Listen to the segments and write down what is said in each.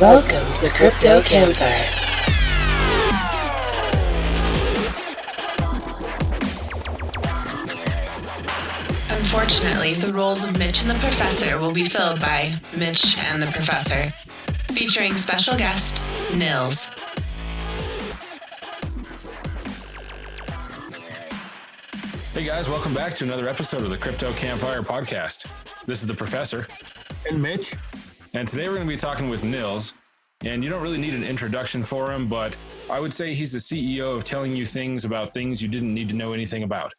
Welcome to the Crypto Campfire. Unfortunately, the roles of Mitch and the Professor will be filled by Mitch and the Professor, featuring special guest Nils. Hey guys, welcome back to another episode of the Crypto Campfire podcast. This is the Professor. And Mitch. And today we're going to be talking with Nils. And you don't really need an introduction for him, but I would say he's the CEO of telling you things about things you didn't need to know anything about.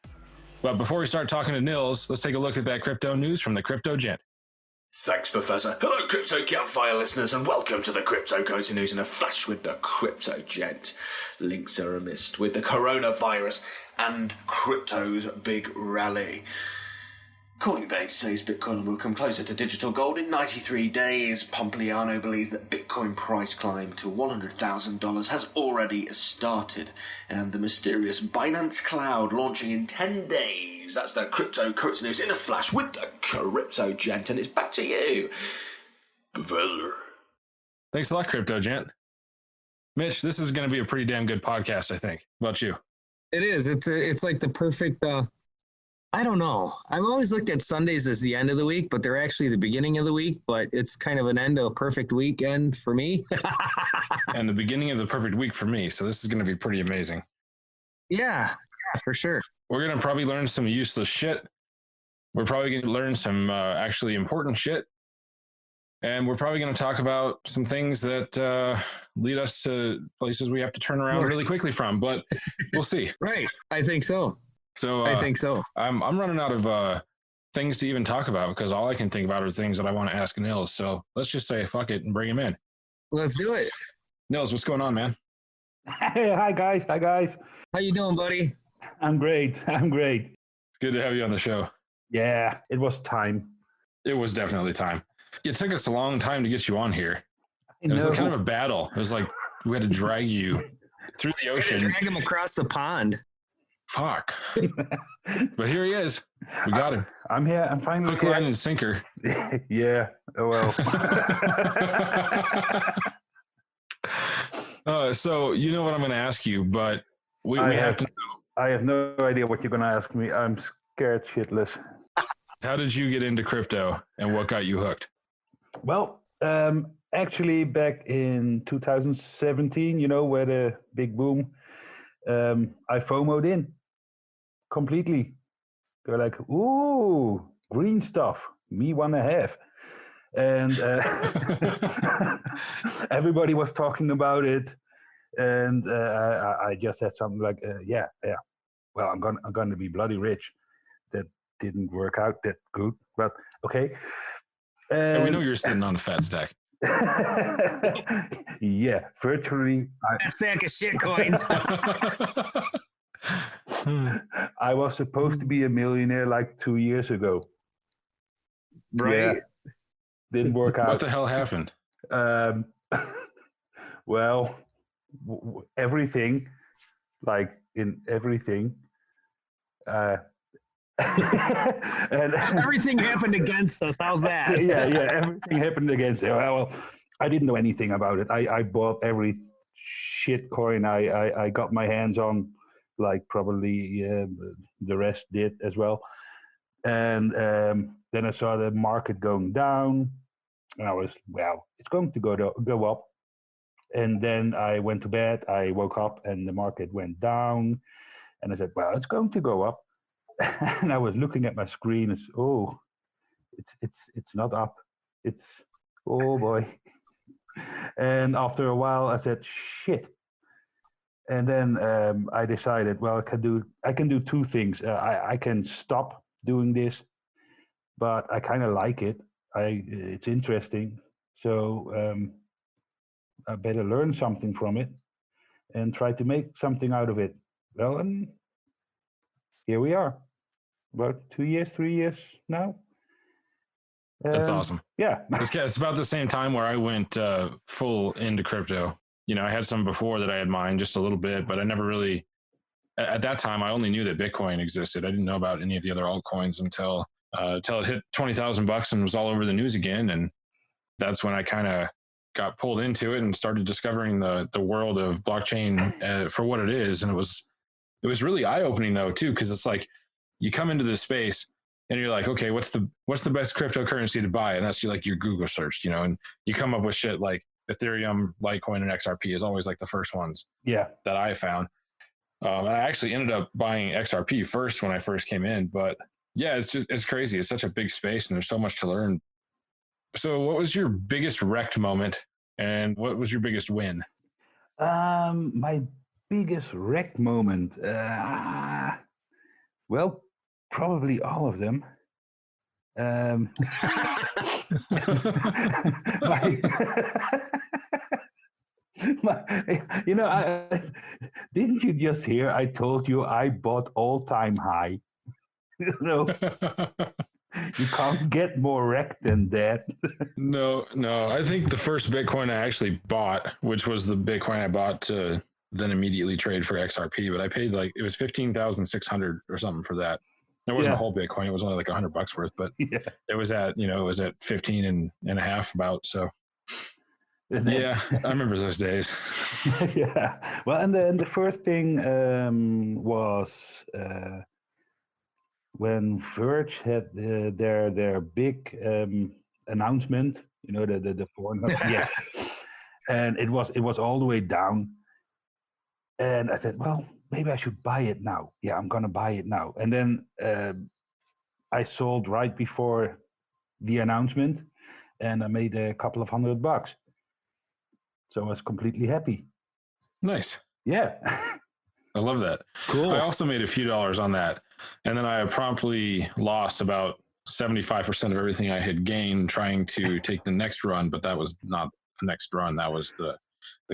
But before we start talking to Nils, let's take a look at that crypto news from the Crypto Gent. Thanks, Professor. Hello, Crypto Campfire listeners, and welcome to the cryptocurrency news in a flash with the Crypto Gent. Links are amidst with the coronavirus and crypto's big rally. Coinbase says Bitcoin will come closer to digital gold in 93 days. Pompliano believes that Bitcoin price climb to $100,000 has already started. And the mysterious Binance Cloud launching in 10 days. That's the cryptocurrency news in a flash with the Crypto Gent. And it's back to you, Professor. Thanks a lot, Crypto Gent. Mitch, this is going to be a pretty damn good podcast, I think. How about you? It is. It's like the perfect... I don't know. I've always looked at Sundays as the end of the week, but they're actually the beginning of the week. But it's kind of an end of a perfect weekend for me. And the beginning of the perfect week for me. So this is going to be pretty amazing. Yeah, for sure. We're going to probably learn some useless shit. We're probably going to learn some actually important shit. And we're probably going to talk about some things that lead us to places we have to turn around really quickly from. But we'll see. Right. I think so. So I think so. I'm running out of things to even talk about because all I can think about are things that I want to ask Nils. So let's just say fuck it and bring him in. Let's do it. Nils, what's going on, man? Hey, hi guys. How you doing, buddy? I'm great. It's good to have you on the show. Yeah, it was time. It was definitely time. It took us a long time to get you on here. It was kind of a battle. It was like we had to drag you through the ocean. Drag him across the pond. Fuck. But here he is. We got him. I'm here. I'm finally Hook, line, and sinker. Yeah. Oh, well. So you know what I'm going to ask you, but we have to know. I have no idea what you're going to ask me. I'm scared shitless. How did you get into crypto and what got you hooked? Well, actually back in 2017, where the big boom, I FOMO'd in completely. They're like, ooh, green stuff, me wanna have. And everybody was talking about it. And I just had something like, yeah. Well, I'm gonna be bloody rich. That didn't work out that good, but okay. And we know you're sitting on a fat stack. Yeah, virtually. That sack of shit coins. I was supposed to be a millionaire like 2 years ago. Right. Yeah, didn't work out. What the hell happened? Well, everything, like in everything. And everything happened against us. How's that? Yeah, everything happened against it. Well, I didn't know anything about it. I bought every shit coin I got my hands on, like probably the rest did as well. And then I saw the market going down, and I was, well, it's going to go up. And then I went to bed. I woke up, and the market went down, and I said, well, it's going to go up. And I was looking at my screen. It's not up. It's, oh boy. And after a while, I said, shit. And then I decided, well, I can do two things. I can stop doing this, but I kind of like it. It's interesting. So I better learn something from it and try to make something out of it. Well, and here we are. About 3 years now. That's awesome. Yeah. It's about the same time where I went full into crypto. I had some before that I had mined just a little bit, but I never really, at that time, I only knew that Bitcoin existed. I didn't know about any of the other altcoins until it hit $20,000 and was all over the news again. And that's when I kind of got pulled into it and started discovering the world of blockchain for what it is. And it was really eye-opening though too, because it's like you come into this space and you're like, okay, what's the best cryptocurrency to buy? And that's like your Google search, and you come up with shit like Ethereum, Litecoin, and XRP is always like the first ones that I found. I actually ended up buying XRP first when I first came in, but yeah, it's crazy. It's such a big space and there's so much to learn. So what was your biggest wrecked moment and what was your biggest win? My biggest wreck moment. Well, probably all of them. Didn't you just hear? I told you I bought all-time high. You can't get more wrecked than that. No. I think the first Bitcoin I actually bought, which was the Bitcoin I bought to then immediately trade for XRP, but I paid it was 15,600 or something for that. It wasn't a whole Bitcoin. It was only like $100 worth, but it was at 15 and a half about. So yeah, I remember those days. Yeah. Well, and then the first thing was when Verge had their big announcement, the Pornhub. Yeah. And it was all the way down. And I said, well, maybe I should buy it now. Yeah, I'm going to buy it now. And then I sold right before the announcement and I made a couple of $100. So I was completely happy. Nice. Yeah. I love that. Cool. I also made a few dollars on that. And then I promptly lost about 75% of everything I had gained trying to take the next run, but that was not the next run. That was the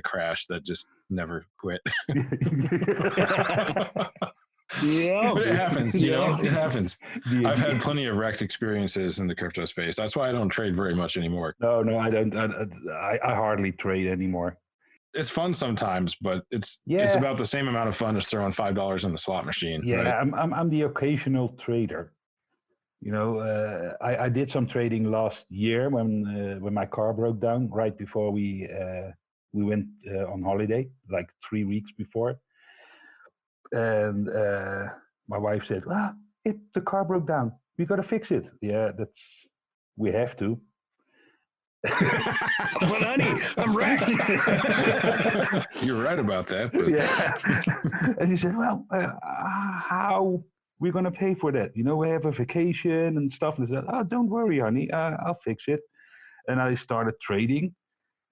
crash that just never quit. Yeah, but it happens, it happens. I've had plenty of wrecked experiences in the crypto space. That's why I don't trade very much anymore. No, I don't. I hardly trade anymore. It's fun sometimes, but it's about the same amount of fun as throwing $5 in the slot machine. Yeah, right? I'm the occasional trader. I did some trading last year when my car broke down right before we went on holiday, like 3 weeks before. And my wife said, the car broke down. We got to fix it. Yeah, we have to. But honey, I'm right. You're right about that. But. Yeah. And she said, well, how we're going to pay for that? We have a vacation and stuff. And I said, oh, don't worry, honey. I'll fix it. And I started trading.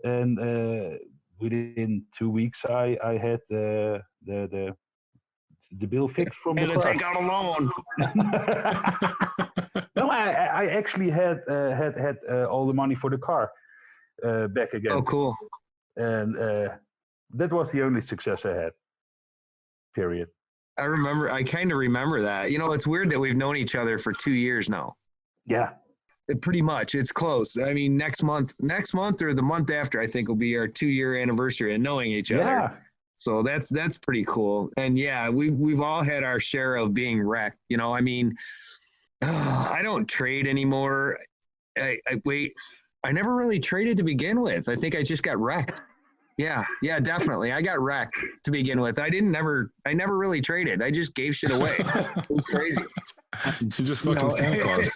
And within 2 weeks, I had the bill fixed from the car. Take out a loan. No, I actually had all the money for the car back again. Oh, cool. And that was the only success I had. Period. I kind of remember that. It's weird that we've known each other for 2 years now. Yeah. Pretty much. It's close. I mean, next month or the month after, I think will be our 2-year anniversary of knowing each other. Yeah. So that's pretty cool. And yeah, we've all had our share of being wrecked. I mean, I don't trade anymore. I never really traded to begin with. I think I just got wrecked. Yeah, definitely. I got wrecked to begin with. I never really traded. I just gave shit away. It was crazy. You just fucking Santa Claus.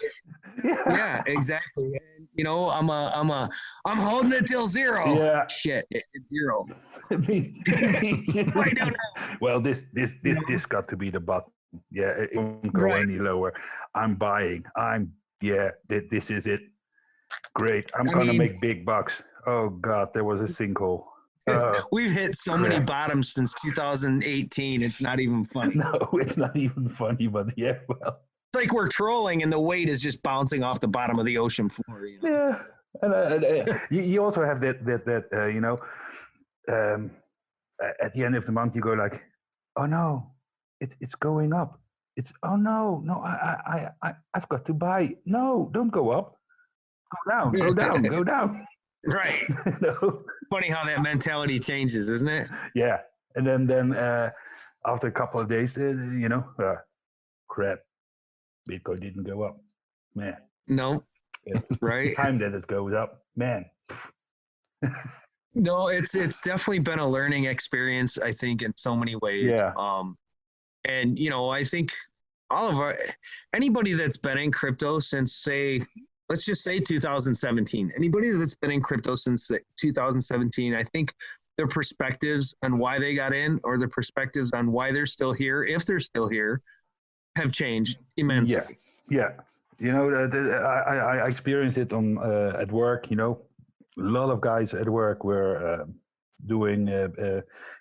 Yeah, exactly. And, I'm holding it till zero. Yeah. Shit, it's zero. Me too. I don't know. Well, this got to be the button. Yeah, it won't go any lower. I'm buying. This is it. Great. I'm going to make big bucks. Oh God, there was a sinkhole. We've hit so many bottoms since 2018. It's not even funny. No, it's not even funny, but yeah, well. It's like we're trolling and the weight is just bouncing off the bottom of the ocean floor. Yeah. And you also have that at the end of the month, you go like, oh no, it's going up. No, I've got to buy. No, don't go up. Go down. Right. No. Funny how that mentality changes, isn't it? Yeah. And then after a couple of days, crap, Bitcoin didn't go up. Man. No. It's right. Time that it goes up. Man. No, it's definitely been a learning experience, I think, in so many ways. Yeah. And I think anybody that's been in crypto since, let's just say 2017, anybody that's been in crypto since 2017, I think their perspectives on why they got in, or their perspectives on why they're still here, if they're still here, have changed immensely. Yeah. I experienced it on at work. A lot of guys at work were doing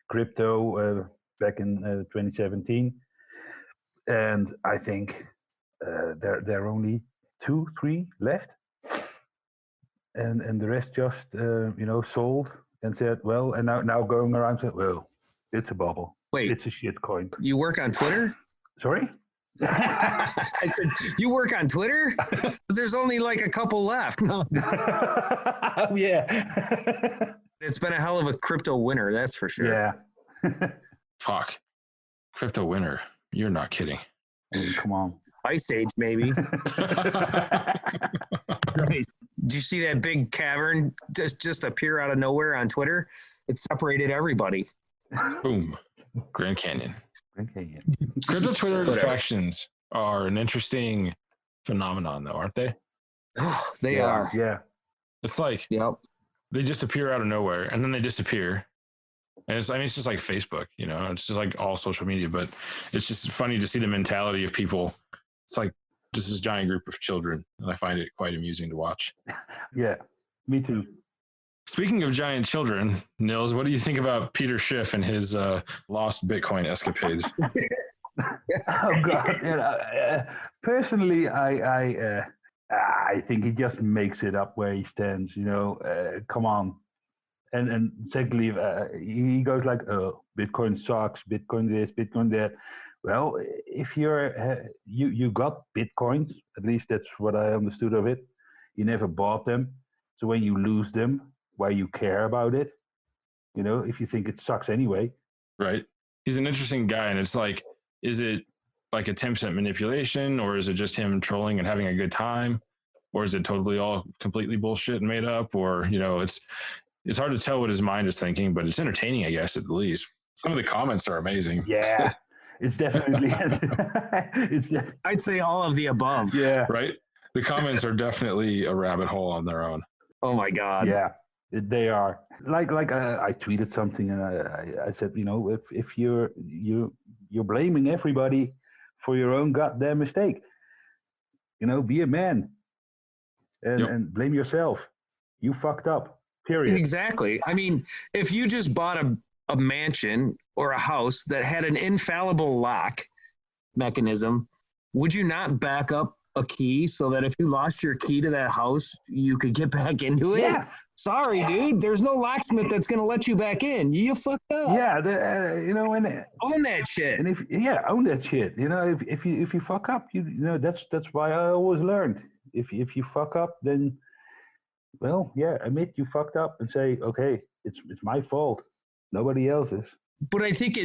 crypto back in 2017, and I think there are only 2-3 left, and the rest just sold and said, well, and now going around said, well, it's a bubble. Wait, it's a shit coin. You work on Twitter? Sorry? I said, you work on Twitter? There's only like a couple left. No. Yeah. It's been a hell of a crypto winter, that's for sure. Yeah. Fuck. Crypto winter. You're not kidding. Come on. Ice Age, maybe. Nice. Did you see that big cavern just appear out of nowhere on Twitter? It separated everybody. Boom. Grand Canyon. Okay. Crypto Twitter defections are an interesting phenomenon, though, aren't they? Oh, they are. Yeah. It's like they just appear out of nowhere and then they disappear. And it's just like Facebook, it's just like all social media, but it's just funny to see the mentality of people. It's like just this giant group of children, and I find it quite amusing to watch. Yeah, me too. Speaking of giant children, Nils, what do you think about Peter Schiff and his lost Bitcoin escapades? Oh God! Personally, I think he just makes it up where he stands. Come on. And secondly, he goes like, "Oh, Bitcoin sucks. Bitcoin this, Bitcoin that." Well, if you got Bitcoins, at least that's what I understood of it. You never bought them, so when you lose them, why you care about it? If you think it sucks anyway. Right. He's an interesting guy, and it's like, is it like a 10% manipulation, or is it just him trolling and having a good time, or is it totally all completely bullshit and made up, or it's hard to tell what his mind is thinking, but it's entertaining, I guess, at least. Some of the comments are amazing. Yeah, it's definitely. I'd say all of the above. Yeah. Right? The comments are definitely a rabbit hole on their own. Oh, my God. Yeah, they are. Like I tweeted something, and I said, if you're blaming everybody for your own goddamn mistake, be a man and blame yourself. You fucked up. Period. Exactly. I mean, if you just bought a mansion or a house that had an infallible lock mechanism, would you not back up a key so that if you lost your key to that house, you could get back into it? Yeah. Sorry, dude. There's no locksmith that's going to let you back in. You fucked up. Yeah. Own that shit. And own that shit. If you fuck up, that's why I always learned. If you fuck up, then, well, yeah, admit you fucked up and say, okay, it's my fault. Nobody else's. But I think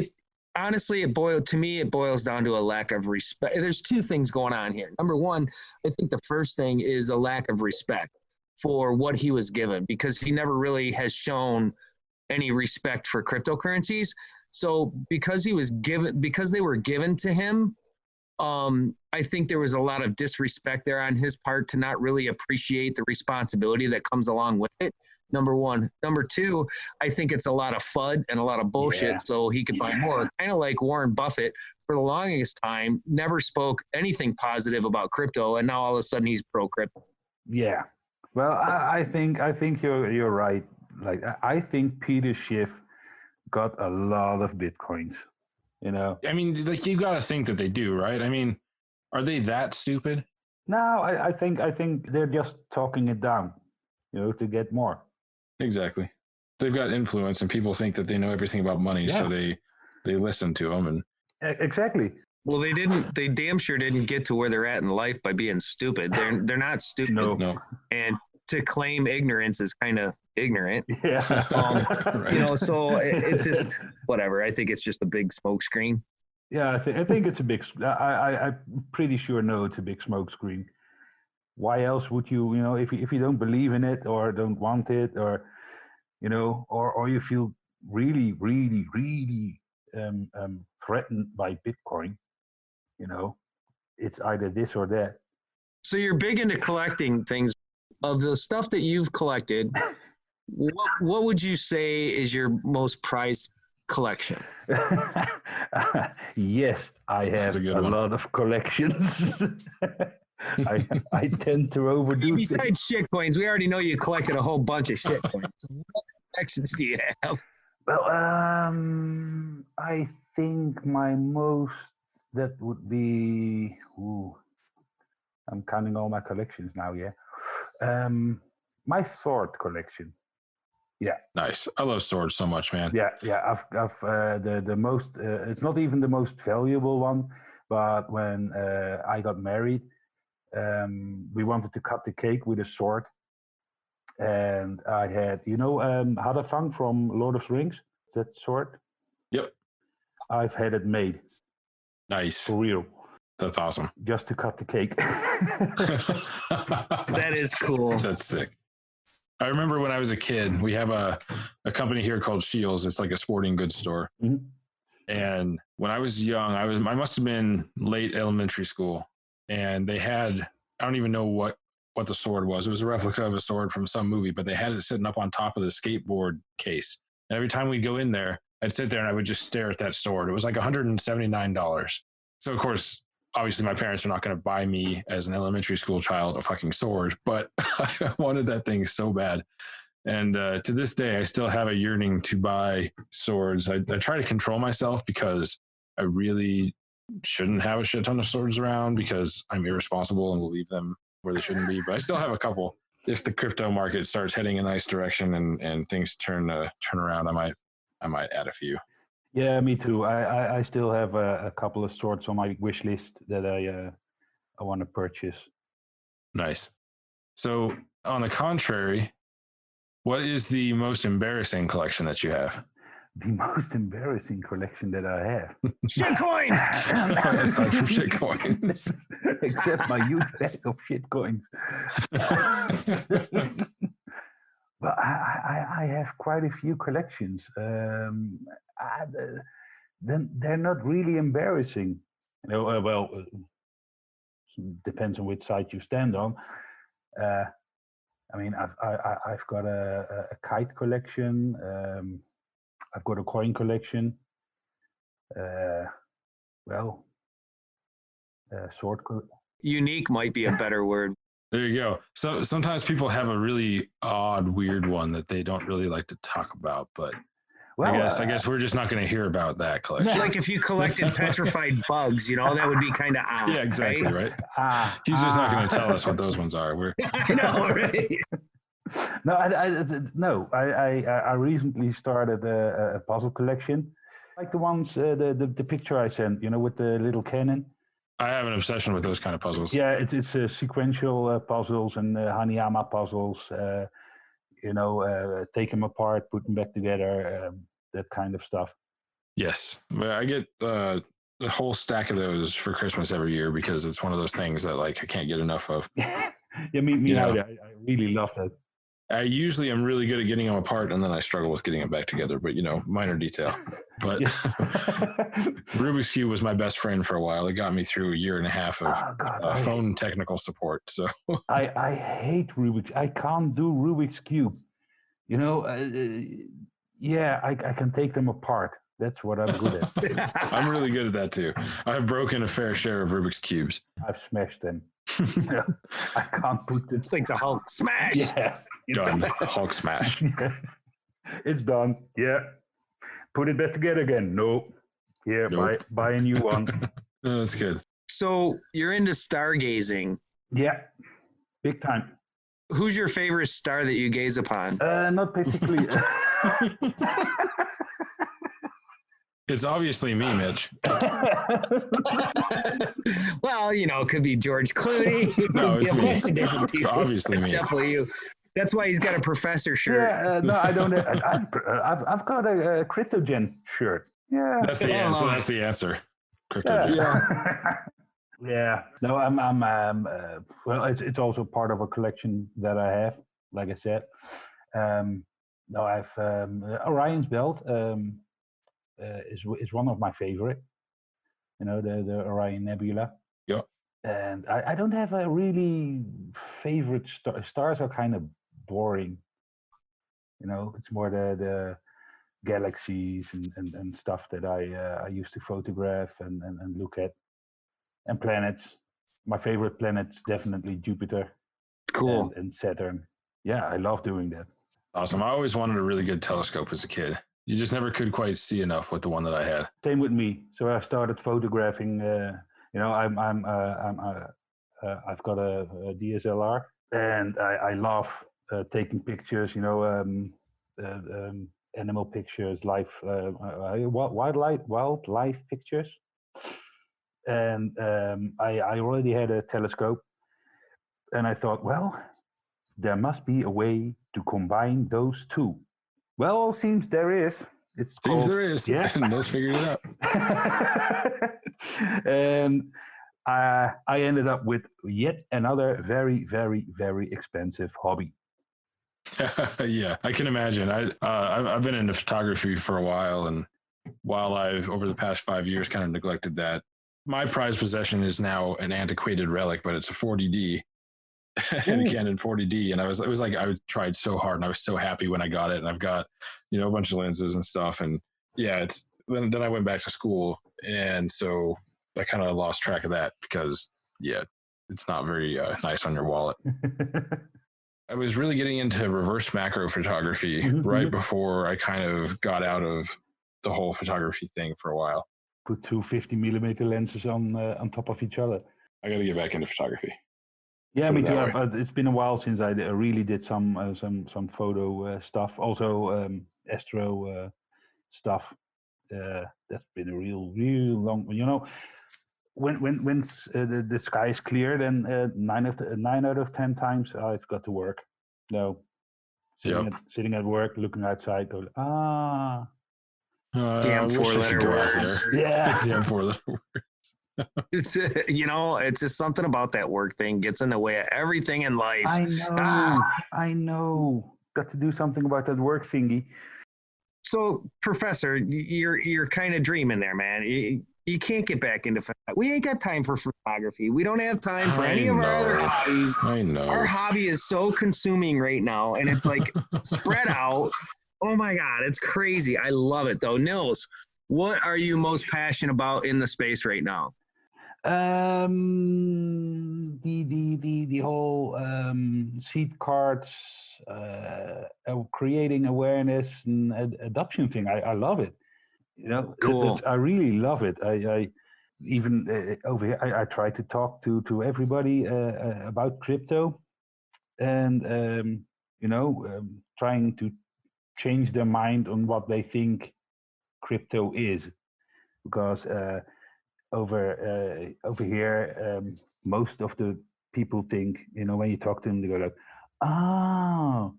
honestly, it boils down to a lack of respect. There's two things going on here. Number one, I think the first thing is a lack of respect for what he was given, because he never really has shown any respect for cryptocurrencies. So because they were given to him, I think there was a lot of disrespect there on his part to not really appreciate the responsibility that comes along with it. Number one. Number two, I think it's a lot of FUD and a lot of bullshit so he could buy more. Kind of like Warren Buffett, for the longest time, never spoke anything positive about crypto, and now all of a sudden he's pro-crypto. Yeah. Well, I think you're right. Like, I think Peter Schiff got a lot of Bitcoins. I mean, like, you got to think that they do, right? I mean, are they that stupid? No, I think they're just talking it down, to get more. Exactly. They've got influence, and people think that they know everything about money, so they listen to them. And exactly. Well, they damn sure didn't get to where they're at in life by being stupid. They're not stupid. No. And to claim ignorance is kind of ignorant. Yeah. Right. So it's just whatever. I think it's just a big smoke screen. Yeah, I think it's a big. I'm pretty sure. No, it's a big smoke screen. Why else would you? If you don't believe in it or don't want it, or or you feel really, really, really threatened by Bitcoin, it's either this or that. So you're big into collecting things. Of the stuff that you've collected, what would you say is your most prized collection? Yes, I have a lot of collections. I tend to overdo things. Besides shitcoins, we already know you collected a whole bunch of shitcoins. What collections do you have? Well, I think my most, that would be, I'm counting all my collections now, yeah. My sword collection. Yeah. Nice. I love swords so much, man. Yeah. I've the most. It's not even the most valuable one, but when I got married, we wanted to cut the cake with a sword, and I had, Hadafang from Lord of the Rings. That sword. Yep. I've had it made. Nice. For real. That's awesome. Just to cut the cake. That is cool. That's sick. I remember when I was a kid, we have a company here called Shields. It's like a sporting goods store. Mm-hmm. And when I was young, I must have been late elementary school, and they had, I don't even know what the sword was. It was a replica of a sword from some movie, but they had it sitting up on top of the skateboard case. And every time we'd go in there, I'd sit there and I would just stare at that sword. It was like $179. So of course, obviously my parents are not going to buy me as an elementary school child a fucking sword, but I wanted that thing so bad. And to this day, I still have a yearning to buy swords. I try to control myself because I really shouldn't have a shit ton of swords around because I'm irresponsible and will leave them where they shouldn't be. But I still have a couple. If the crypto market starts heading a nice direction and things turn around, I might add a few. Yeah, me too. I still have a couple of swords on my wish list that I want to purchase. Nice. So on the contrary, what is the most embarrassing collection that you have? The most embarrassing collection that I have. Shitcoins! Aside from shitcoins. Except my huge bag of shitcoins. But I have quite a few collections. Then they're not really embarrassing. Depends on which side you stand on. I've got a kite collection. I've got a coin collection. Sword collection. Unique might be a better word. There you go. So sometimes people have a really odd, weird one that they don't really like to talk about, but I guess we're just not going to hear about that collection. Like if you collected petrified bugs, that would be kind of odd. Yeah, exactly, right? He's just not going to tell us what those ones are. I know, right? I recently started a puzzle collection, like the ones, the picture I sent, with the little cannon. I have an obsession with those kind of puzzles. Yeah, it's sequential puzzles and Hanayama puzzles. Take them apart, put them back together, that kind of stuff. Yes, I get a whole stack of those for Christmas every year because it's one of those things that I can't get enough of. Yeah, me neither. I really love that. I usually am really good at getting them apart, and then I struggle with getting them back together. But minor detail. But Rubik's Cube was my best friend for a while. It got me through a year and a half of phone technical support. So I hate Rubik's. I can't do Rubik's Cube. I can take them apart. That's what I'm good at. I'm really good at that too. I've broken a fair share of Rubik's Cubes. I've smashed them. I can't put it. It's like the Hulk smash. Yeah. Done. Hulk smash. Yeah. It's done. Yeah. Put it back together again. No. Yeah. Nope. Buy a new one. That's good. So you're into stargazing. Yeah. Big time. Who's your favorite star that you gaze upon? Not particularly. It's obviously me, Mitch. Well, it could be George Clooney. No, it's me. It's obviously me. Definitely you. That's why he's got a professor shirt. Yeah, no, I don't. I've got a Cryptogen shirt. Yeah, that's the answer. That's the answer. Cryptogen. Yeah. Yeah. No, I'm. Well, it's also part of a collection that I have. Like I said, No, I've Orion's belt is one of my favorite. You know, the Orion Nebula. Yeah. And I don't have a really favorite star. Stars are kind of boring. You know, it's more the galaxies and stuff that I used to photograph and look at. And planets. My favorite planet's definitely Jupiter. Cool. And Saturn. Yeah, I love doing that. Awesome. I always wanted a really good telescope as a kid. You just never could quite see enough with the one that I had. Same with me. So I started photographing. You know, I've got a DSLR, and I love taking pictures. You know, animal pictures, wildlife pictures. And I already had a telescope, and I thought, well, there must be a way to combine those two. Well, seems there is. There is. Yeah. Nils figured it out. And I ended up with yet another very, very, very expensive hobby. Yeah, I can imagine. I've been into photography for a while, and while I've over the past 5 years kind of neglected that, my prized possession is now an antiquated relic, but it's a 40D. And again in 40D, and it was like I tried so hard, and I was so happy when I got it, and I've got a bunch of lenses and stuff, and yeah, then I went back to school, and so I kind of lost track of that because it's not very nice on your wallet. I was really getting into reverse macro photography right before I kind of got out of the whole photography thing for a while. Put two 50mm lenses on top of each other. I got to get back into photography. Yeah, me too. It's been a while since I really did some photo stuff. Also, astro stuff. That's been a real long. You know, when the sky is clear, then 9 out of 10 times I've got to work. No, sitting at work, looking outside, go damn 4-letter words. Yeah, damn 4-letter words. It's, it's just something about that work thing gets in the way of everything in life. I know. Got to do something about that work thingy. So, Professor, you're kind of dreaming there, man. You can't get back into photography. We ain't got time for photography. We don't have time for any of our other hobbies. I know. Our hobby is so consuming right now, and it's like spread out. Oh my God, it's crazy. I love it though. Nils, what are you most passionate about in the space right now? The whole seed cards, creating awareness and adoption thing. I love it. You know, cool. I really love it. I even over here, I try to talk to everybody about crypto, and trying to change their mind on what they think crypto is, because over here, most of the people think, when you talk to them, they go like, "Oh,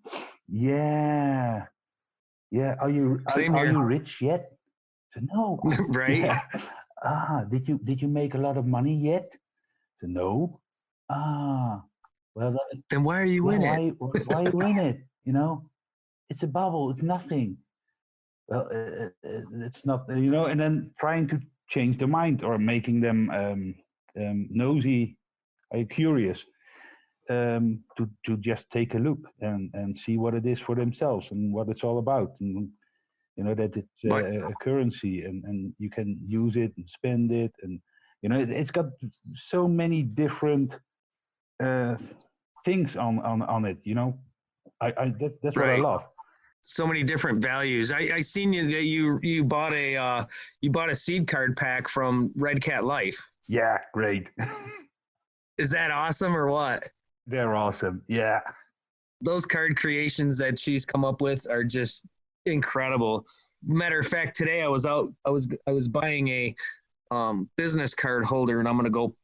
yeah. Are you rich yet?" So no, right? Yeah. Did you make a lot of money yet? So no. Well then why are you in it? Why are you in it? It's a bubble. It's nothing. Well, it's not. And then trying to change their mind or making them nosy, curious, to just take a look and see what it is for themselves and what it's all about, and that it's a currency and you can use it and spend it, and it's got so many different things on it. That's what I love. So many different values. I seen that you bought a seed card pack from Red Cat Life. Yeah, great. Is that awesome or what? They're awesome. Yeah. Those card creations that she's come up with are just incredible. Matter of fact, today I was buying a business card holder, and I'm gonna go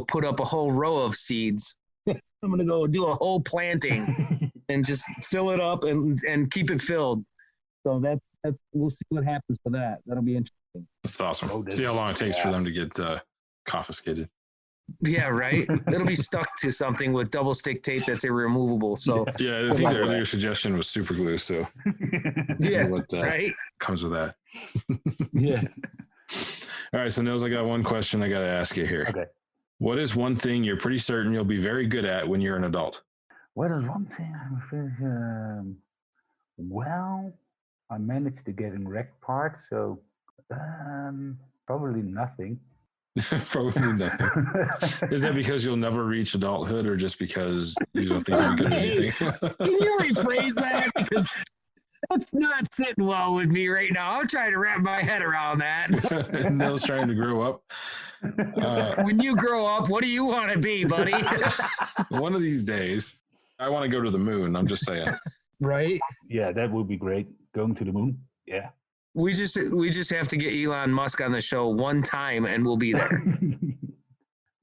put up a whole row of seeds. I'm gonna go do a whole planting and just fill it up and keep it filled. So that's we'll see what happens for that. That'll be interesting. That's awesome. See how long it takes for them to get confiscated. Yeah, right. It'll be stuck to something with double stick tape that's irremovable. So Yeah, I think the earlier suggestion was super glue. So yeah, what right. comes with that. Yeah. All right, so Nils, I got one question I got to ask you here. Okay. What is one thing you're pretty certain you'll be very good at when you're an adult? What is one thing well, I managed to get in rec park, so probably nothing. Probably nothing. Is that because you'll never reach adulthood, or just because you don't think you're good at anything? Can you rephrase that? Because that's not sitting well with me right now. I'm trying to wrap my head around that. Nils trying to grow up. When you grow up, what do you want to be, buddy? One of these days, I want to go to the moon. I'm just saying. Right? Yeah, that would be great. Going to the moon. Yeah. We just have to get Elon Musk on the show one time, and we'll be there.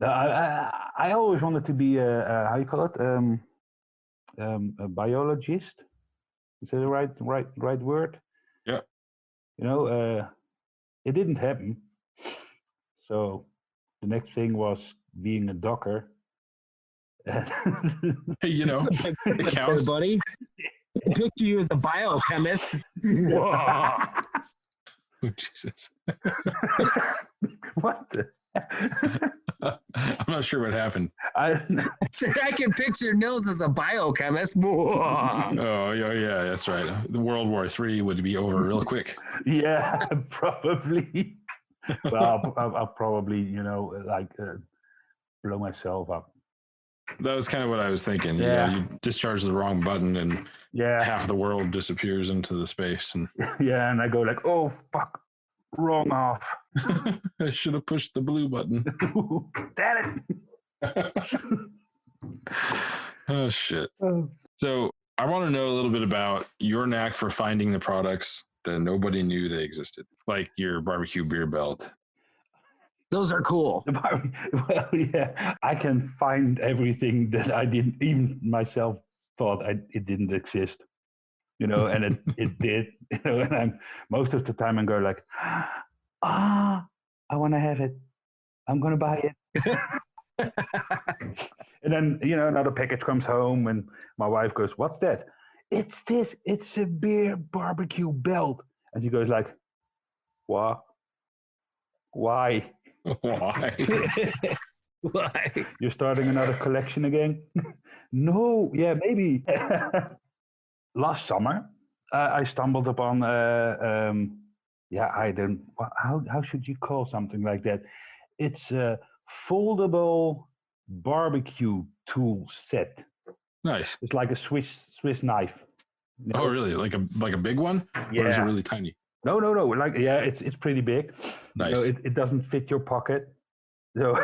No, I always wanted to be how you call it a biologist. Is that the right word? Yeah. You know, it didn't happen. So the next thing was being a docker. You know, it counts, buddy. I picture you as a biochemist. Oh, Jesus. What? I'm not sure what happened. I can picture Nils as a biochemist. Oh, yeah, that's right. The World War III would be over real quick. Yeah, probably. Well, I'll probably, blow myself up. That was kind of what I was thinking. Yeah. You discharge the wrong button and Yeah. half the world disappears into the space. And Yeah, and I go like, oh, fuck, wrong off. I should have pushed the blue button. Damn it. Oh, shit. So I want to know a little bit about your knack for finding the products that nobody knew they existed, like your barbecue beer belt. Those are cool. Well, yeah, I can find everything that I didn't even myself thought it didn't exist, and it did, and most of the time I'm going like, I want to have it. I'm going to buy it. And then, another package comes home and my wife goes, what's that? It's a beer barbecue belt. And she goes like, what? Why? Why? Why? You're starting another collection again? No, yeah, maybe. Last summer, I stumbled upon, I don't, how should you call something like that? It's a foldable barbecue tool set. Nice. It's like a Swiss knife. Oh, really? Like a big one? Yeah. Or is it really tiny? No. Like, yeah, it's pretty big. Nice. It doesn't fit your pocket. So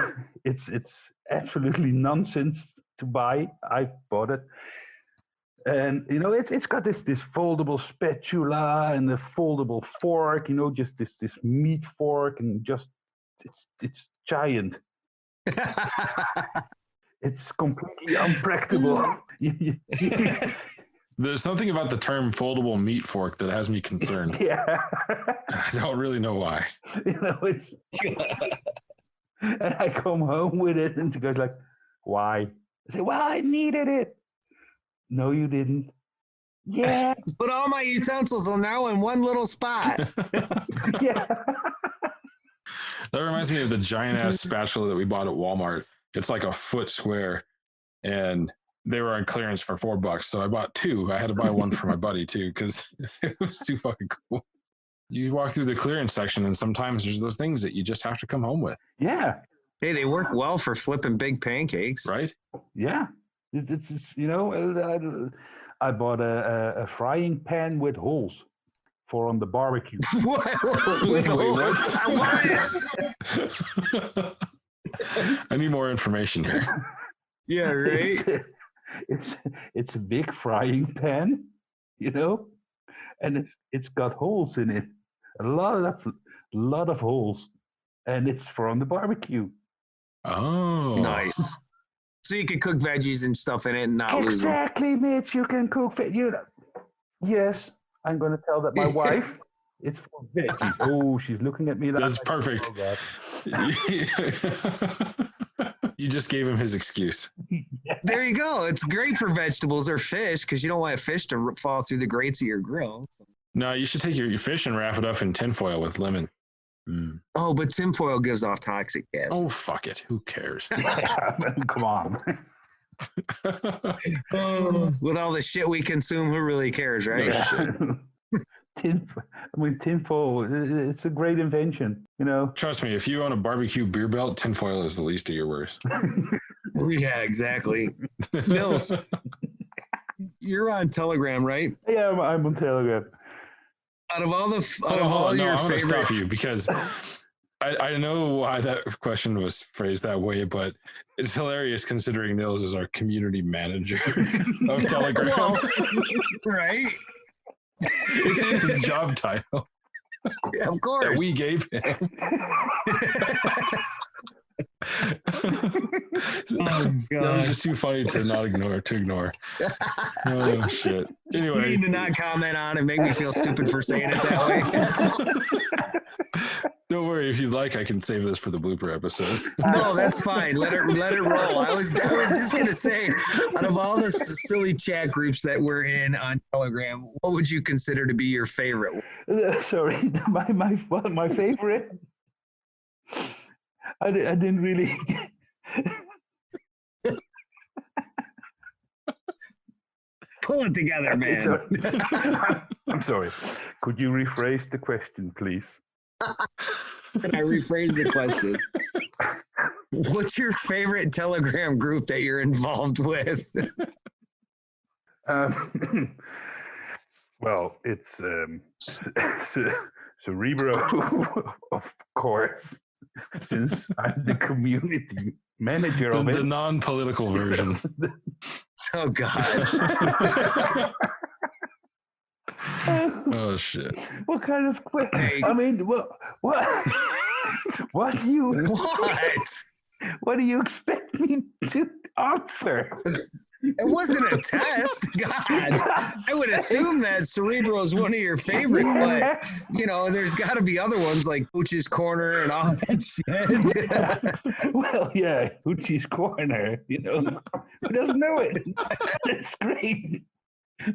it's absolutely nonsense to buy. I bought it. And, it's got this foldable spatula and a foldable fork, just this meat fork, and just, it's giant. It's completely unpractical. There's something about the term foldable meat fork that has me concerned. Yeah. I don't really know why. It's... And I come home with it, and she goes like, why? I say, well, I needed it. No, you didn't. Yeah. Put all my utensils are now in one little spot. Yeah. That reminds me of the giant ass spatula that we bought at Walmart. It's like a foot square, and they were on clearance for $4. So I bought two. I had to buy one for my buddy too, because it was too fucking cool. You walk through the clearance section, and sometimes there's those things that you just have to come home with. Yeah. Hey, they work well for flipping big pancakes. Right? Yeah. It's I bought a frying pan with holes for on the barbecue. What? With Wait, what? I need more information here. Yeah, right. It's a big frying pan, and it's got holes in it, a lot of holes, and it's for on the barbecue. Oh, Nice. So you can cook veggies and stuff in it and not lose them. Exactly, Mitch. You can cook Yes, I'm going to tell that my wife. It's for veggies. Oh, she's looking at me like that's perfect. Oh, God. You just gave him his excuse. There you go. It's great for vegetables or fish because you don't want fish to fall through the grates of your grill. So. No, you should take your fish and wrap it up in tinfoil with lemon. Mm. Oh, but tinfoil gives off toxic gas. Oh, fuck it. Who cares? Come on. With all the shit we consume, who really cares, right? Tinfoil, it's a great invention, you know. Trust me, if you own a barbecue beer belt, tinfoil is the least of your worries. Yeah, exactly. Nils, you're on Telegram, right? Yeah, I'm on Telegram. Out of all the, I'm your going to favorite, stop you because I know why that question was phrased that way, but it's hilarious considering Nils is our community manager of Telegram. Well, right? It's in his job title. Yeah, of course. That we gave him. That was just too funny to not ignore. Oh shit. Anyway, You need to not comment on and make me feel stupid for saying it that way. Don't worry, if you'd like, I can save this for the blooper episode. No, that's fine. Let it roll. I was just gonna say, out of all the silly chat groups that we're in on Telegram, what would you consider to be your favorite one? Sorry, my favorite. I didn't really. Pull it together, man. I'm sorry. Could you rephrase the question, please? Can I rephrase the question? What's your favorite Telegram group that you're involved with? Well, it's Cerebro, of course, since I'm the community manager of it. The non-political version. Oh, God. Oh, shit. What kind of question? Hey. I mean, what do you what do you expect me to answer? It wasn't a test. God. I would assume that Cerebro is one of your favorite, but, you know, there's got to be other ones like Pooch's Corner and all that shit. Well, yeah, Hoochie's Corner, you know. Who doesn't know it? It's great.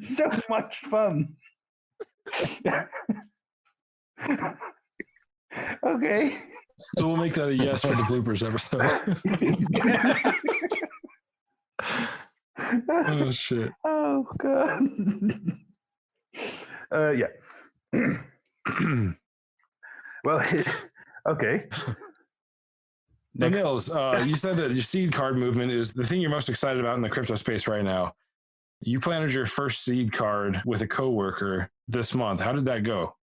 So much fun. Okay. So we'll make that a yes for the bloopers episode. Oh, shit. Oh, God. Yeah. Well, okay. So Nils, you said that your seed card movement is the thing you're most excited about in the crypto space right now. You planted your first seed card with a coworker this month. How did that go?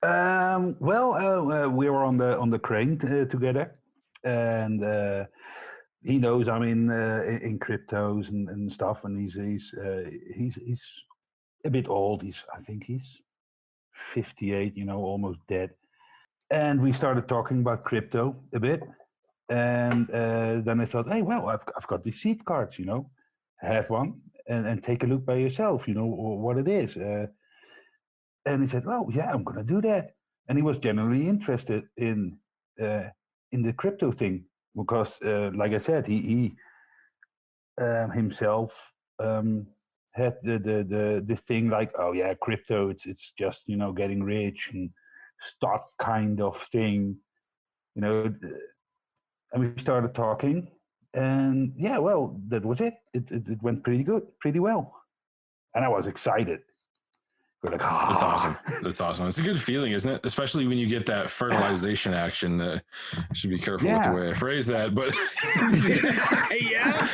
Well, we were on the crane together, and he knows I'm in cryptos and stuff, and he's a bit old. I think he's 58, you know, almost dead. And we started talking about crypto a bit, and then I thought, hey, well, I've got these seed cards, you know, have one and take a look by yourself, you know, what it is. And he said, well, yeah, I'm going to do that. And he was generally interested in the crypto thing because, like I said, he himself had the thing like, oh yeah, crypto, it's just, you know, getting rich and stock kind of thing, you know. And we started talking, and yeah, well, that was it. It went pretty good, pretty well, and I was excited. We're like, oh. That's awesome. That's awesome. It's a good feeling, isn't it? Especially when you get that fertilization action. You should be careful with the way I phrase that, but Yeah.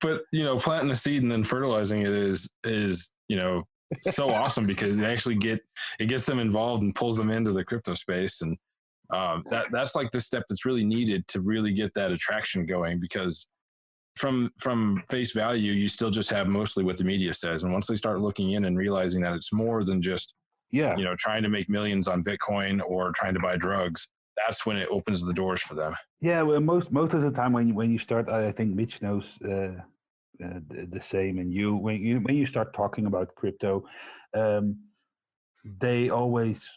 But you know, planting a seed and then fertilizing it is you know, so awesome because they actually gets them involved and pulls them into the crypto space, and that's like the step that's really needed to really get that attraction going, because from face value, you still just have mostly what the media says. And once they start looking in and realizing that it's more than just, you know, trying to make millions on Bitcoin or trying to buy drugs, that's when it opens the doors for them. Yeah, well, most of the time when you start, I think Mitch knows the same. And when you start talking about crypto, they always,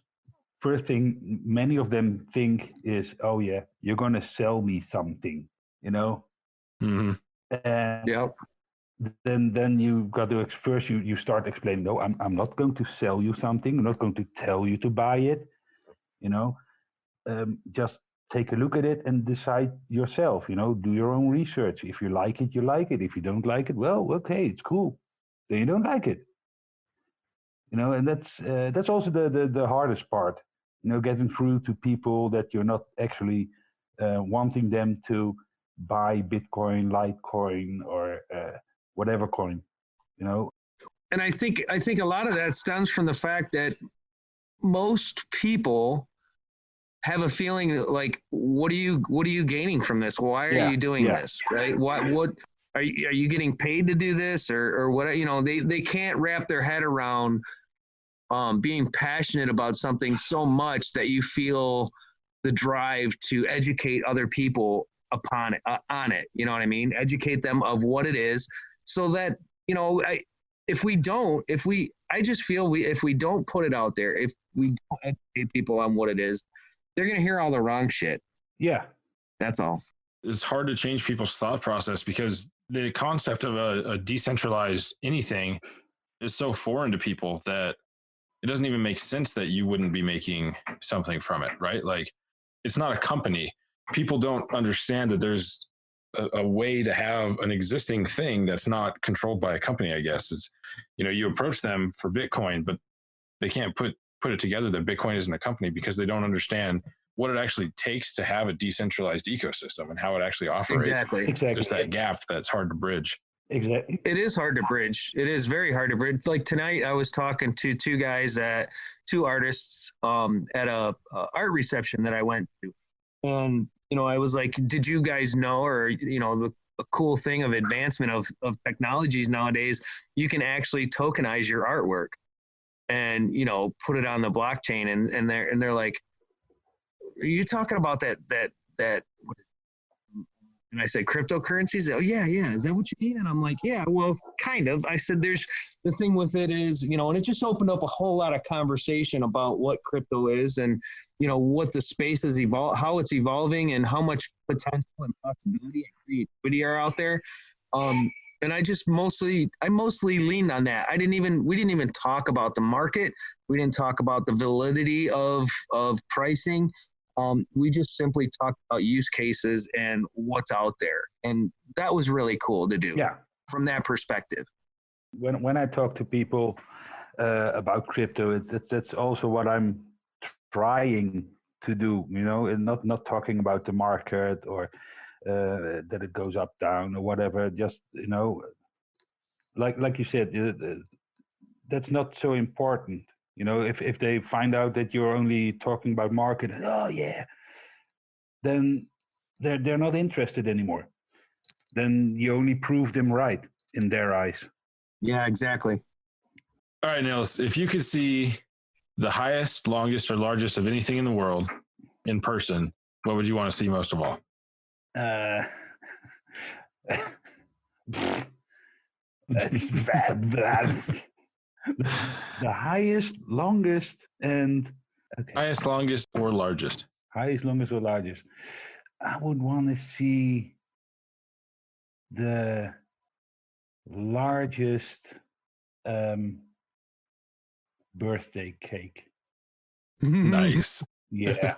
first thing many of them think is, oh yeah, you're going to sell me something. you know. Mm-hmm. And Yep. then you got to first you start explaining. No, I'm not going to sell you something. I'm not going to tell you to buy it. You know, just take a look at it and decide yourself. You know, do your own research. If you like it, you like it. If you don't like it, well, okay, it's cool. Then you don't like it. You know, and that's also the hardest part. You know, getting through to people that you're not actually wanting them to buy Bitcoin, Litecoin, or whatever coin. You know. And I think a lot of that stems from the fact that most people have a feeling like, what are you gaining from this? Why are you doing this? Right? What are you getting paid to do this, or what? You know, they can't wrap their head around being passionate about something so much that you feel the drive to educate other people upon it, on it. You know what I mean? Educate them of what it is, so that, you know, if we don't put it out there, if we don't educate people on what it is, they're going to hear all the wrong shit. Yeah. That's all. It's hard to change people's thought process because the concept of a decentralized anything is so foreign to people that it doesn't even make sense that you wouldn't be making something from it, right? Like, it's not a company. People don't understand that there's a way to have an existing thing that's not controlled by a company, I guess. It's, you know, you approach them for Bitcoin, but they can't put it together that Bitcoin isn't a company because they don't understand what it actually takes to have a decentralized ecosystem and how it actually operates. Exactly. There's that gap that's hard to bridge. Exactly. It is hard to bridge. It is very hard to bridge. Like tonight, I was talking to two artists at a art reception that I went to, and you know, I was like, "Did you guys know?" Or, you know, the cool thing of advancement of technologies nowadays, you can actually tokenize your artwork, and, you know, put it on the blockchain, and they're like, "Are you talking about that what is it?" And I said, "Cryptocurrencies?" Oh, yeah. Is that what you mean? And I'm like, "Yeah, well, kind of." I said, "There's the thing with it is, you know," and it just opened up a whole lot of conversation about what crypto is, and, you know, what the space is how it's evolving, and how much potential and possibility and creativity are out there. And I mostly leaned on that. We didn't even talk about the market. We didn't talk about the validity of pricing. We just simply talked about use cases and what's out there. And that was really cool to do. Yeah. From that perspective. When I talk to people about crypto, that's also what I'm trying to do, you know, and not talking about the market or that it goes up, down, or whatever. Just, you know, like you said, that's not so important. You know, if they find out that you're only talking about market, oh yeah, then they're not interested anymore. Then you only prove them right in their eyes. Yeah, exactly. All right, Nils, if you could see the highest, longest, or largest of anything in the world in person, what would you want to see most of all? The highest, longest, and highest, longest, or largest. Highest, longest, or largest. I would want to see the largest birthday cake. Nice. Yeah.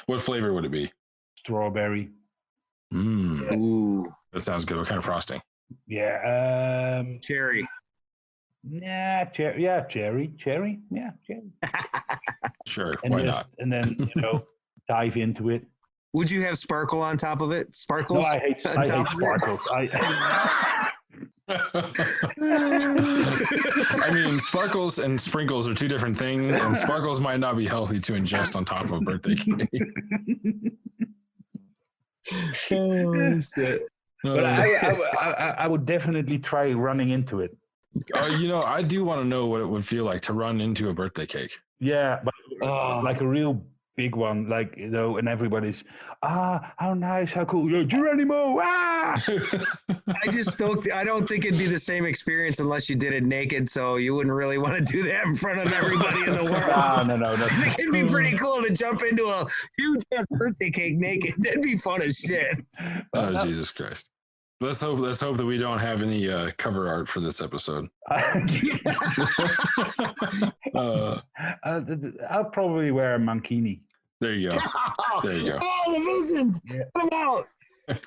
What flavor would it be? Strawberry. Yeah. Ooh. That sounds good. What kind of frosting? Yeah. Cherry. Yeah, cherry. Yeah, cherry. Yeah, cherry. Sure. And why not? And then, you know, dive into it. Would you have sparkle on top of it? Sparkles? No, I hate sparkles. I mean, sparkles and sprinkles are two different things, and sparkles might not be healthy to ingest on top of birthday cake. Oh, shit. But I would definitely try running into it. You know, I do want to know what it would feel like to run into a birthday cake. Yeah, but like a real big one, like, and everybody's, how nice, how cool, Geronimo, I don't think it'd be the same experience unless you did it naked, so you wouldn't really want to do that in front of everybody in the world. No. I think it'd be pretty cool to jump into a huge ass birthday cake naked. That'd be fun as shit. Oh, Jesus Christ. Let's hope that we don't have any cover art for this episode. I'll probably wear a mankini. There you go. There you go. Oh, the visions! Yeah. Come out!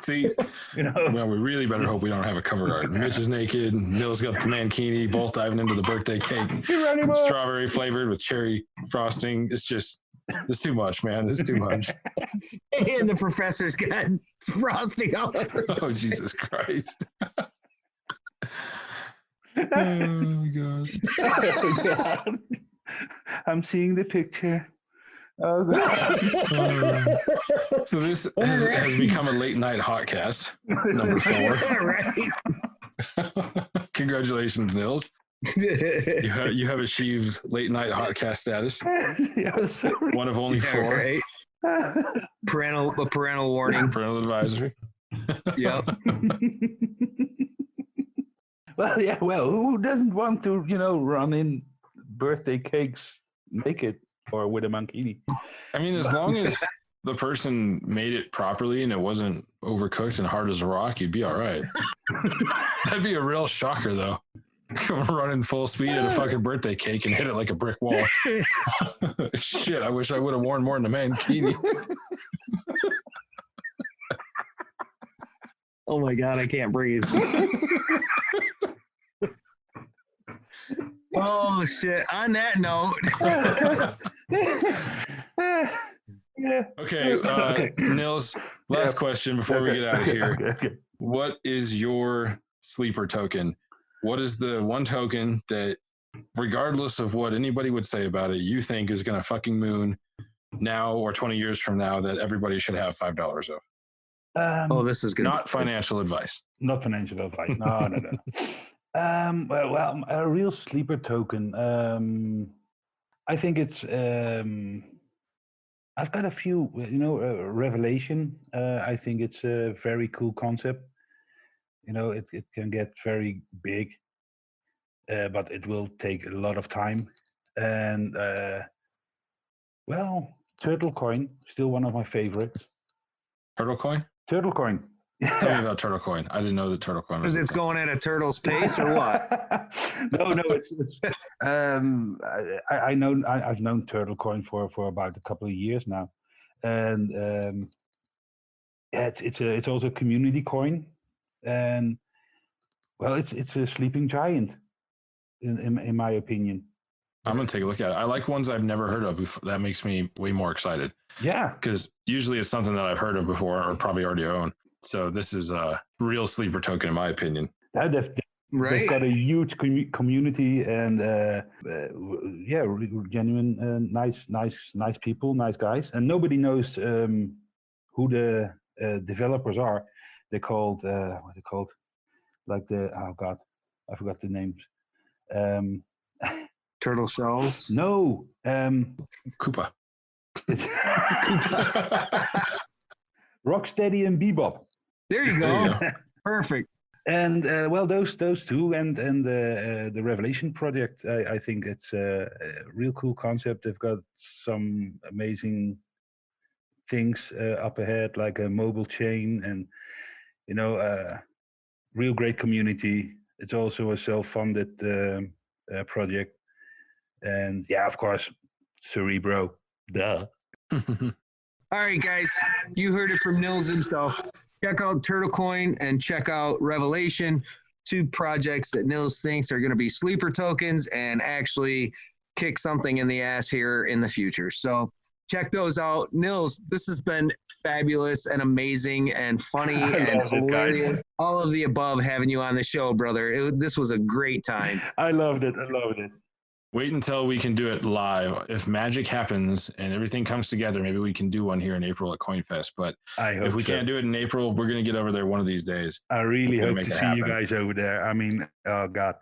See, well, we really better hope we don't have a cover art. Mitch is naked. Nils got the mankini, both diving into the birthday cake. Strawberry flavored with cherry frosting. It's too much, man. It's too much. And the professor's got frosting all over. Oh, Jesus Christ. Oh, God. Oh, God. I'm seeing the picture. Oh, God. So this has become a late night hotcast, number 4. Right. Congratulations, Nils. You have achieved late night hotcast status. Yes. One of only 4. Right. Parental warning. Parental advisory. Yep. Well, who doesn't want to, run in birthday cakes naked or with a mankini? I mean, as long as the person made it properly and it wasn't overcooked and hard as a rock, you'd be all right. That'd be a real shocker, though. Running full speed at a fucking birthday cake and hit it like a brick wall. Shit, I wish I would have worn more than a mankini. Oh my God, I can't breathe. Oh shit. On that note. Okay, Nils, last question before we get out of here. Okay. What is your sleeper token? What is the one token that, regardless of what anybody would say about it, you think is going to fucking moon now or 20 years from now that everybody should have $5 of? This is good. Not financial advice. Not financial advice. No. Well, a real sleeper token. I think it's. I've got a few. Revelation. I think it's a very cool concept. It can get very big, but it will take a lot of time. And Turtle Coin, still one of my favorites. Turtle Coin? Turtle Coin. Tell me about Turtle Coin. I didn't know that Turtle Coin was. Because it's going at a turtle's pace or what? No, it's I've known Turtle Coin for about a couple of years now, and it's also a community coin, and it's a sleeping giant, in my opinion. I'm gonna take a look at it. I like ones I've never heard of before. That makes me way more excited. Yeah, because usually it's something that I've heard of before or probably already own. So this is a real sleeper token, in my opinion. They've got a huge community and genuine, nice people, nice guys, and nobody knows who the developers are. They're called what are they called? Like I forgot the names. Turtle shells? No. Koopa. Rocksteady and Bebop. There you go. Perfect. And those two and the Revelation project, I think it's a real cool concept. They've got some amazing things up ahead, like a mobile chain and real great community. It's also a self-funded project, and of course, Cerebro. Duh. All right, guys, you heard it from Nils himself. Check out Turtle Coin and check out Revelation, 2 projects that Nils thinks are going to be sleeper tokens and actually kick something in the ass here in the future. So check those out. Nils, this has been fabulous and amazing and funny and hilarious. All of the above having you on the show, brother. This was a great time. I loved it. Wait until we can do it live. If magic happens and everything comes together, maybe we can do one here in April at CoinFest. But if we can't do it in April, we're going to get over there one of these days. I really hope to see you guys over there. I mean, oh God,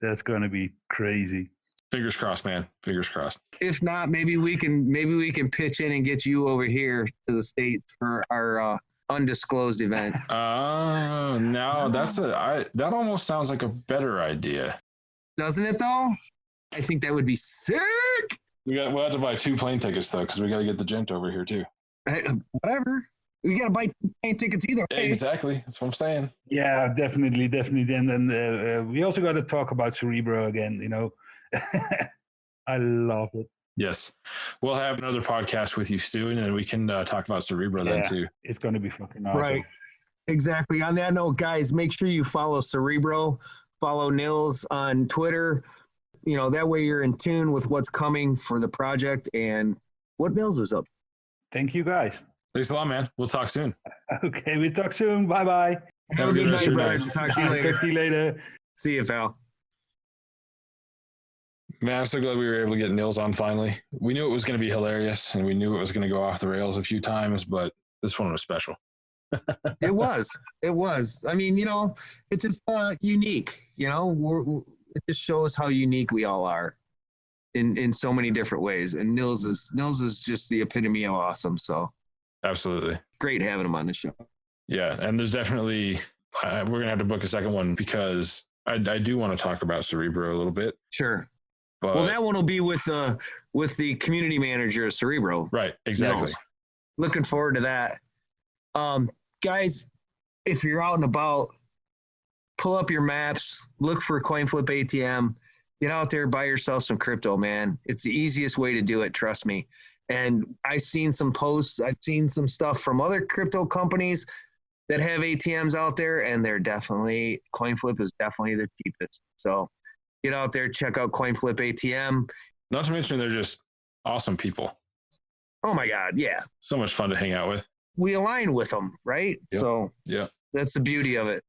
that's going to be crazy. Fingers crossed, man. Fingers crossed. If not, maybe we can pitch in and get you over here to the States for our undisclosed event. No, that almost sounds like a better idea. Doesn't it though? I think that would be sick. We'll have to buy 2 plane tickets though, because we got to get the gent over here too. Whatever. We got to buy 2 plane tickets either way. Exactly. That's what I'm saying. Yeah, definitely. And we also got to talk about Cerebro again. You know, I love it. Yes, we'll have another podcast with you soon, and we can talk about Cerebro then too. It's going to be fucking awesome. Right. Exactly. On that note, guys, make sure you follow Cerebro, follow Nils on Twitter. You know, that way you're in tune with what's coming for the project and what Nils is up. Thanks you guys. Thanks a lot, man. We'll talk soon. Okay, we talk soon. Bye-bye. Have a good rest night, of your brother. day. Talk to you later. Talk to you later. See you, pal. Man, I'm so glad we were able to get Nils on finally. We knew it was going to be hilarious, and we knew it was going to go off the rails a few times, but this one was special. It was. I mean, you know, it's just unique. You know, it just shows how unique we all are in so many different ways. And Nils is just the epitome of awesome. So Absolutely. great having him on the show. Yeah, and there's definitely we're going to have to book a second one because I do want to talk about Cerebro a little bit. Sure. But, Well, that one will be with the community manager of Cerebro. right, exactly. Nils. Looking forward to that. Guys, if you're out and about, pull up your maps, look for CoinFlip ATM, get out there, buy yourself some crypto, man. It's the easiest way to do it, trust me. And I've seen some posts, I've seen some stuff from other crypto companies that have ATMs out there, and CoinFlip is definitely the cheapest. So get out there, check out CoinFlip ATM. Not to mention they're just awesome people. Oh my God, yeah. So much fun to hang out with. We align with them, right? Yep. So Yeah. that's the beauty of it.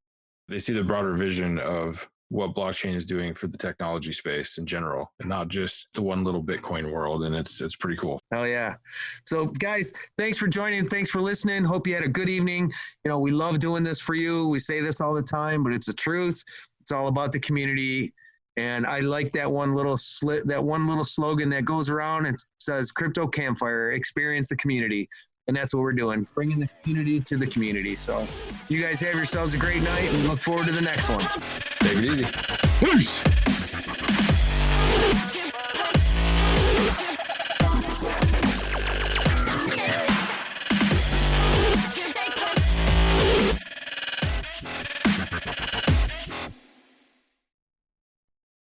They see the broader vision of what blockchain is doing for the technology space in general, and not just the one little Bitcoin world. And it's pretty cool. Hell yeah. So guys, thanks for joining. Thanks for listening. Hope you had a good evening. You know, we love doing this for you. We say this all the time, but it's the truth. It's all about the community. And I like that one little slogan that goes around. It says Crypto Campfire, experience the community. And that's what we're doing, bringing the community to the community. So you guys have yourselves a great night and look forward to the next one. Take it easy. Peace.